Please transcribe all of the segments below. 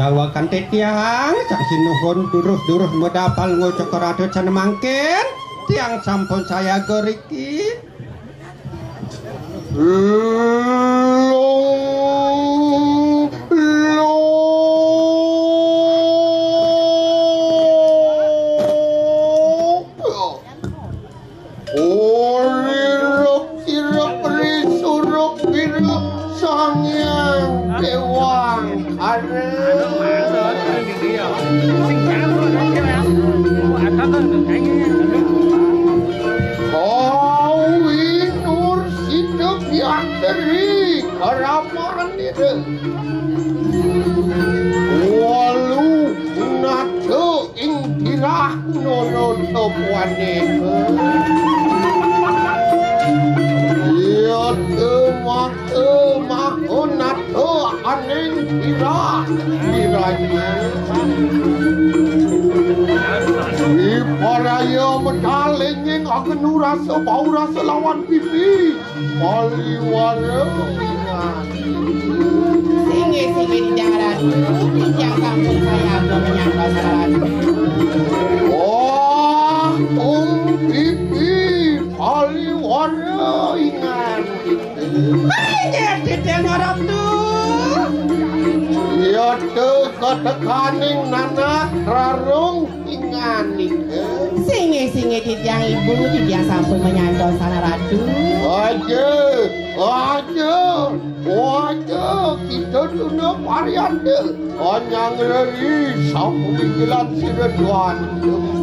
dawakan tetiang sak sinuhun duruh-duruh medapal ngocok rada can mangken tiang sampun saya goriki rasa bau rasa lawan pipi Maliwara Singi jangan Dijang kampung saya menyangkal saratu oh pipi Maliwara ingat jadi yang harap tuh ya tuh ketekaning nana rarung ingat Singi dijang ibu dijang sampun menyandol sana ratu aja kita tuna variante anyang reri sampun digelat sireduan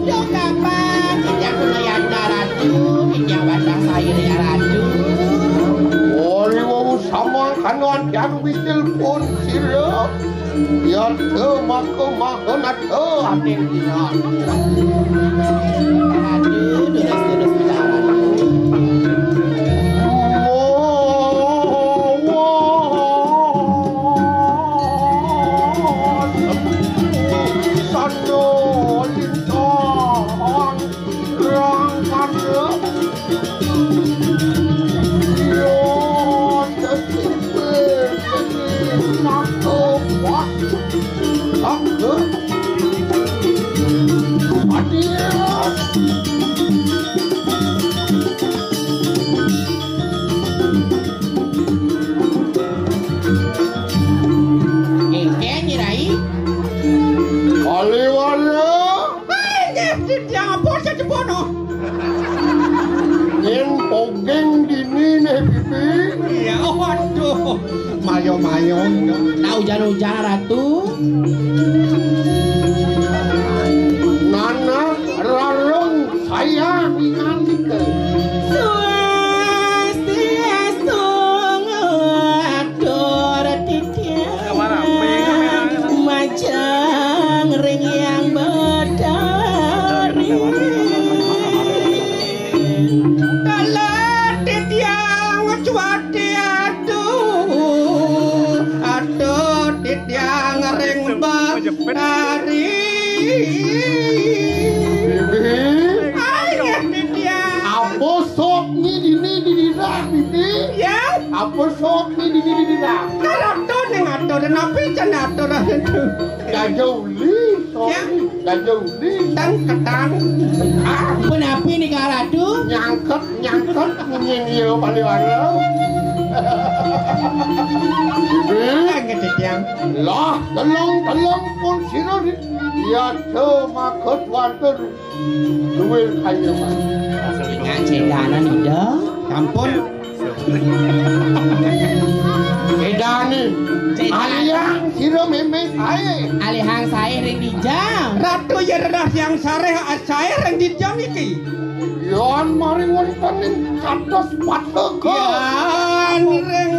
yo kapan dijang menyandol ratu dijang bandang saya ya ratu ori wau sama kanuan yang wisil pun sirep ya tuh maka mahona tuh ating dinan aduh durus bicara mayo nah hujan-hujan ratu nana rarung saya ingatkan majang ring yang berdari Dari apa sok ni di ya apa sok ni di kalau tuh ngatur napi cendatur itu gajauli ya gajauli dan ketang menapi nih karatu nyangkut nyenyo Maliwara lah telung pun sira ya cuma ketwanter duwe kaya mah ngacedanan ida kampun edane alihang sira meme sae alihang sae ring dijang ratu ya redah yang sareh sae ring dijang iki yon mari wonten ing kados pateke yan ring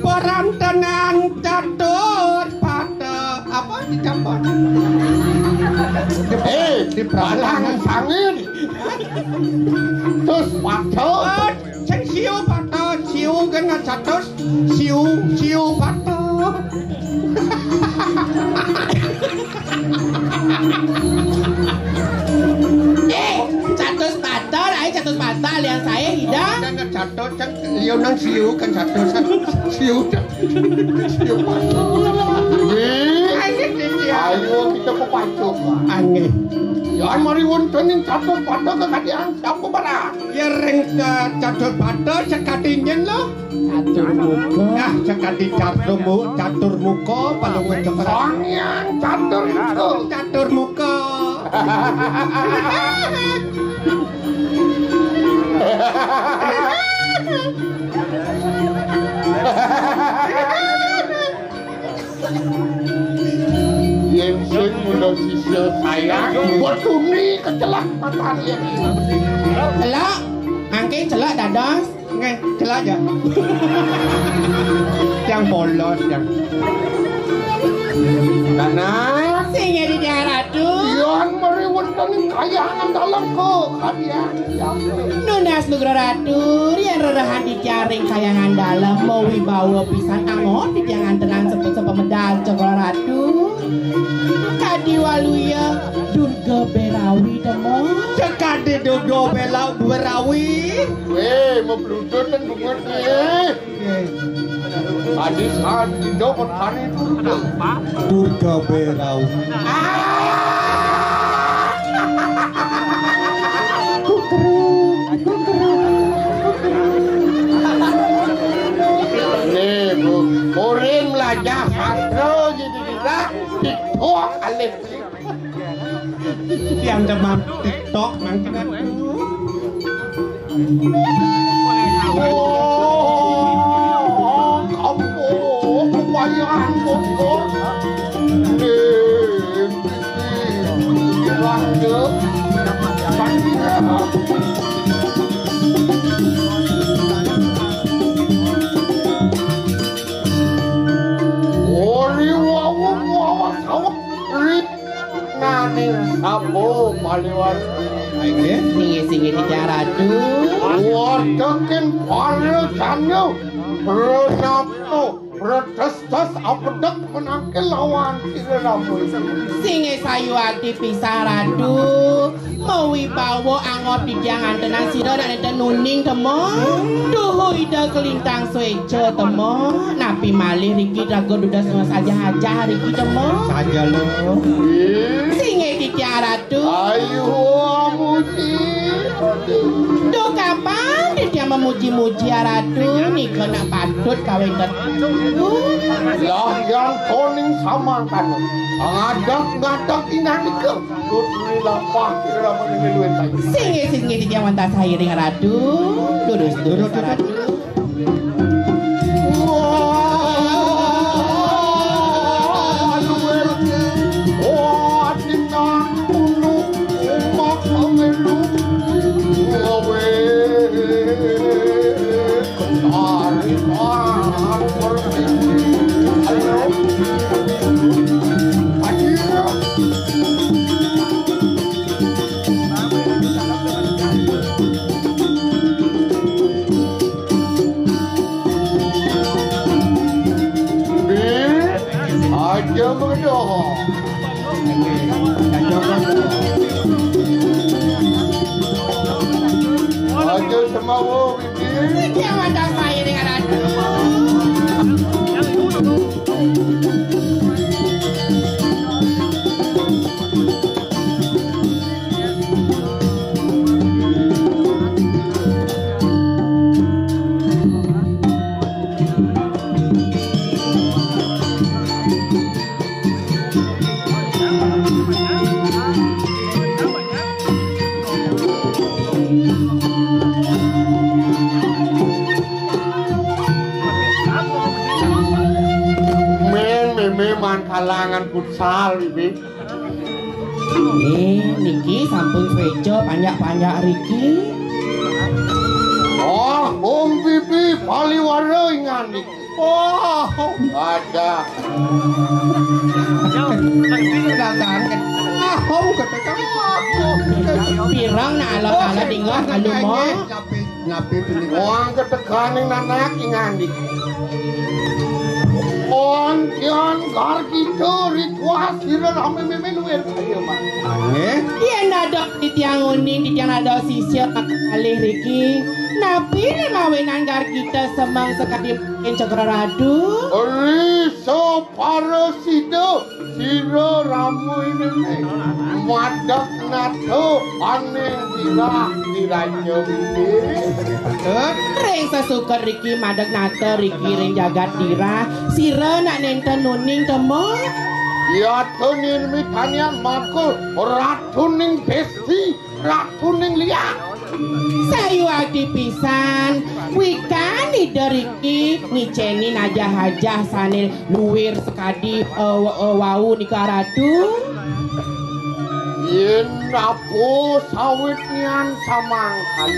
perantenan catur pada apa dicampur di balangan sangir terus pateke sing siu pada siu kena catur siu pada catus patal yang saya tidak kan catur kan lionang siu kan catur siu patal Ayo kita pepacuk. Angin. Yan mari wonten ing catur pada kekadian siapa bara? Ya reng catur pada sekadingen lo. Catur muka. Nah, sekadi catur muka palungan coklat. Sangyan catur muka. Catur muka. Yang sing muda sisya saya bertuni kecelak mata dia. Celak. Angke celak dadas. Nge, celak aja. Yang polos yang. Karena Singe di ratu. yan mari wonten ing kayangan dalam kekadian siapa? Nunas Nugra Ratu, yang rerahan dicaring kayangan dalam mau wibawa pisan angon di jangan tenang sepet medal cokol Ratu. Kadi waluya Durga Berawi demo. Cekadi Durga Berawi. Weh, mau beludut dan bungut nih. Tadi saat tidak bertani dulu. Durga Berawi. Nih bu, korin belajar sastra jadi kita TikTok alif. Yang demam TikTok mangkinan. Oh, kamu kebayang bongkok. Raja, Ori wawu wawa sawak ri nani sabo paliwan. Singe di Ratu. Wadakin para sanyo Berenapno Berdestas apedek menangke lawan sireramu. Singe sayu ati pisah Ratu. Mau wibawa angot di jangan tenang sira dan nuning temo. Duhu ida kelintang sueco temo. Napi malih Riki Drago duda semua saja aja Riki temo. Saja lo. Singe di Ratu. Ayo amuji. Duh kapan dia memuji-muji Ratu. Nih kena patut kawin Lah yang koning samakan. Ngadak inang ke. Tutri lapah sireramu ini luwih saja. Singe di jaman tak sairing Ratu. Dudus Ratu. Aja berdoa. Aja semawo bibi. Jangan tak sairing Ratu. Memang kalangan futsal bibi. Niki sampun sejo panjak-panjak Riki. Oh, bibi paliwara ingan niki. Oh, Ada. pirang na ala-ala dingah alumo. Napi pilih. Wong ketekaning nanak ingan niki. On kian gar kita ritual sireramu meme luwih. Ayo mak. Aneh. Dia nadok di tiang uning, di tiang ada sisya kalih riki napi mawe nanggar kita semang sekadi Cakra Ratu. Riso Parasida Sira Ramu ini madak nato aning dirah diranya ini Ring sasuker riki madak nata riki ring jagat dirah sira nak nenten nuning temo. Ya tunin mitanian makul ratuning besti ratuning liak Sayu adi pisan wikani deriki ngiceni najah-hajah sanil luwir sekadi wau nika Ratu. Yen apo sawit nian samangkan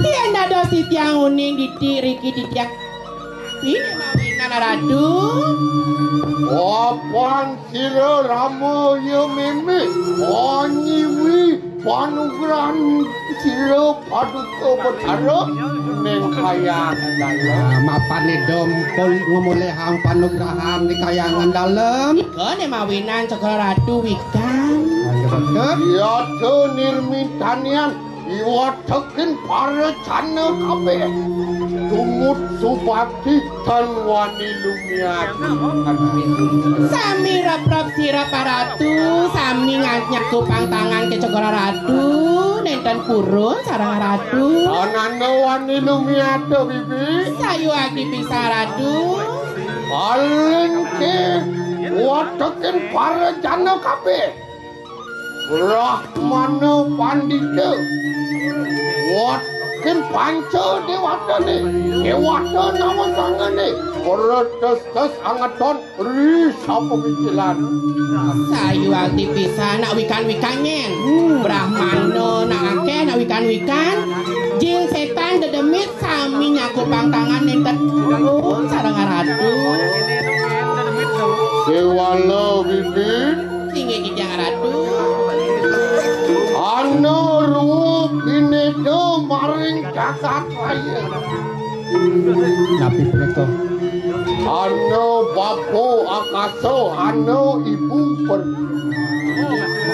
Yen ada si tiang uning di riki di tiang ini mawinan Ratu. Apaan sira Rama ya meme onyiwi panugrahan sira paduka betara ning kayangan dalem Mapane dom pol ngomolehang panugrahan di kayangan dalem. Kene mawinan Cakra Ratu wikan. ya to nirmitanian iwataken para jana kabeh tumut subakti tan wani lumiat Sami rap-rap sira Ratu, sami nganyak kupang tangan ke Cakra Ratu, nenten purun sareng Ratu. anane wani lumiat bibi Sayu adi bisa Ratu. Alin ke wataken para jana kabeh Rahmana Pandita wataken panca dewatane dewata nama sangane tes angaton risa pemikiran Sayu adi bisa nak wikan-wikannya. Brahmana nak akeh nak wikan-wikan. Jin setan dedemit sami nyakupang tangan nenten purun sareng Ratu. Sewala bibit Tinggi di tiang Ratu. Ano rup pinedo maring jagat raya Napi punika. Ano bapo akaso ano ibu per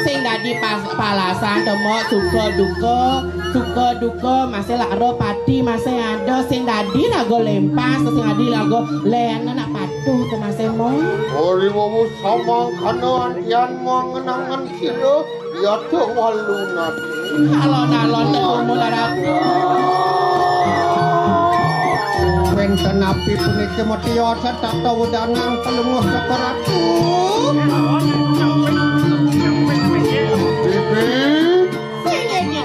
Sing dadi palasan temo suka duka masih laro pati masih ada sing dadi lago lempas sing dadi lago len nak patuh ke masih mo. Ori wawu samang kana antian mangenangan sira ya to walunat Alon-alon temu Ratu. Wenten napi punika matiya setata wedangan pelunguh Cakra Ratu. bibi Sing iki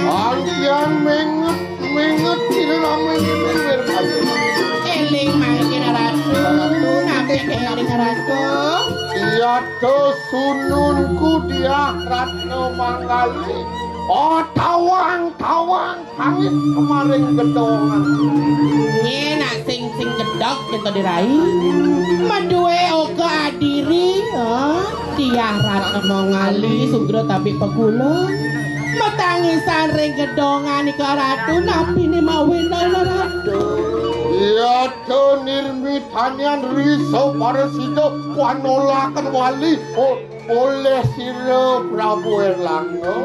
antian menget sira mengewer kayu eling mangkin Ratu. Nabi eling Ratu. ya to sununku dia Ratna Manggali tawang tangis kemarin gedongan Nye nak sing gedok kita dirai. Maduwe oke adiri, dia Ratna Manggali sugro tapi pegula. Matangisan ring gedongan ika Ratu napi ni mawinan Ratu. ya to nirmitanian riso parasida wanolaken wali oleh sira Prabu Erlangga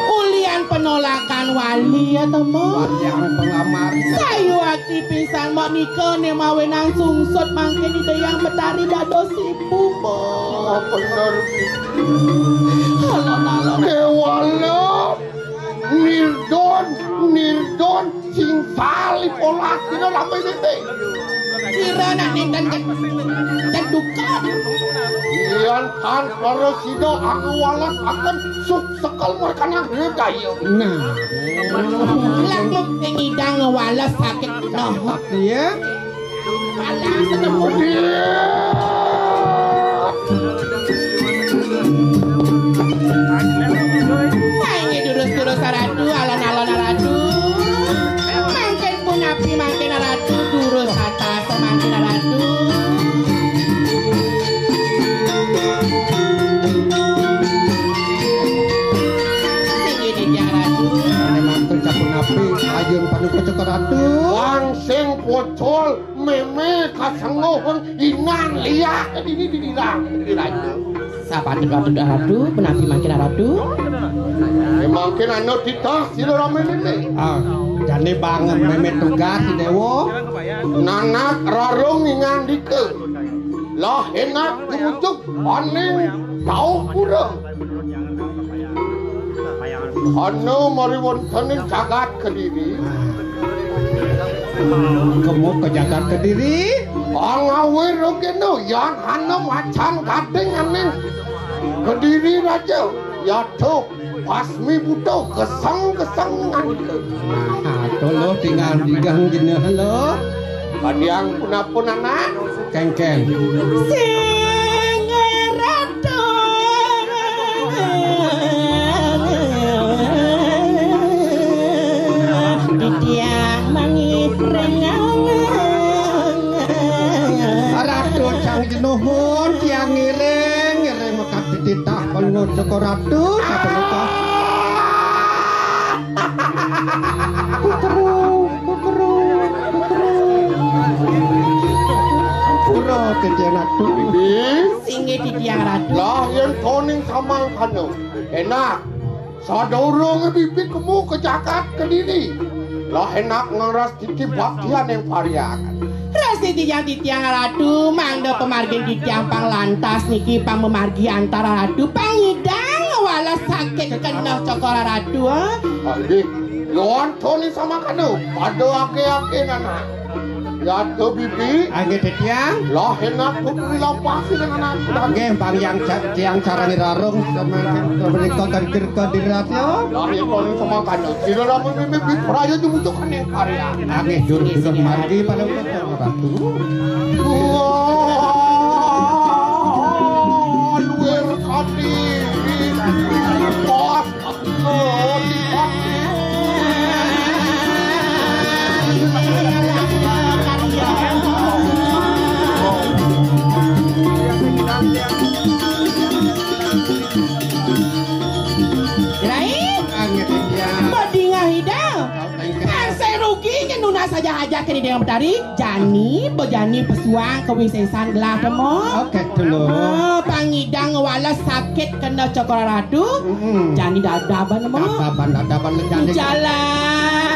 Ulian penolakan wali ya temo. Yang pengamar Sayu hati pisan mak nika ne mawenang sungsut mangke di dayang betari dados ibu mo. bener Alon-alon. kewala Nirdon sing salib olah sira lambe bebe Sira nak nindan duka. Ian kan parasida aku walas akan suk sekal mereka yang redayo Nah, Lakmuk ing idang ngewalas sakit noh. iya. Palang ketemu. Ini durus-durus Ratu, alon-alon Ratu. Mangken pun api mangken Ratu, durus atas mangken Ratu. Tinggi di tiang Ratu. Memang tercampur napi ayun paduka Cakra Ratu. Wang sing pocol meme kasengohon inan liak ini dirang Sapa Ratu Ratu, penapi mangken Ratu. memang Makin anu titah sira ramen ini. Jane banget memet tugas si Dewo. Nanak rarung ngandike. Lah enak diujuk paning tau kurang. Anu mari wonten jagat Kediri. Kamu ke jagat Kediri? Angawir kene yang anu macan kadeng aneh. Kediri raja ya tuh pasmi butuh kesang-kesangan. Tolo tinggal digang jenuh lo. Kadiang punapun anak Kengkeng. Sing ratu Didiang mangit rengang Ratu cang jenuhun tiang ngiring mekat dititah pengut saka ratu sapunika. Pura kejadian ratu. Singe Didiang ratu. Lah yang toning samang kanu. Enak. Sadurung bibit kemu ke jagat Kediri. Lah enak ngeras titi baktian yang variakan. Rasi Didiang ratu mangda pemargin Didiang panglantas niki pang memargi antara ratu pangidang wala sakit kena cokora ratu. Adik, luan toning sama kanu. Pada ake-ake nana. Ya tuh bibi. Age tetiang. Lah enak putri lampasi dengan anak. Age bang yang cara nirarung mereka kerja diratio. Lah yang toning sama kanu. Tidak ramu bibi praja dibutuhkan yang karya. Age juru margi pada ratu. Luar Kediri. Bos. Lain bodi ngahidang saya ruginya nuna saja aja ke Didiang Betari Jani bojani pesuang kewisesan gelah demo. Oke dulu. Pangidang wala sakit kena cokora ratu Jani dadaban demo. Dadaban lejane. Jalan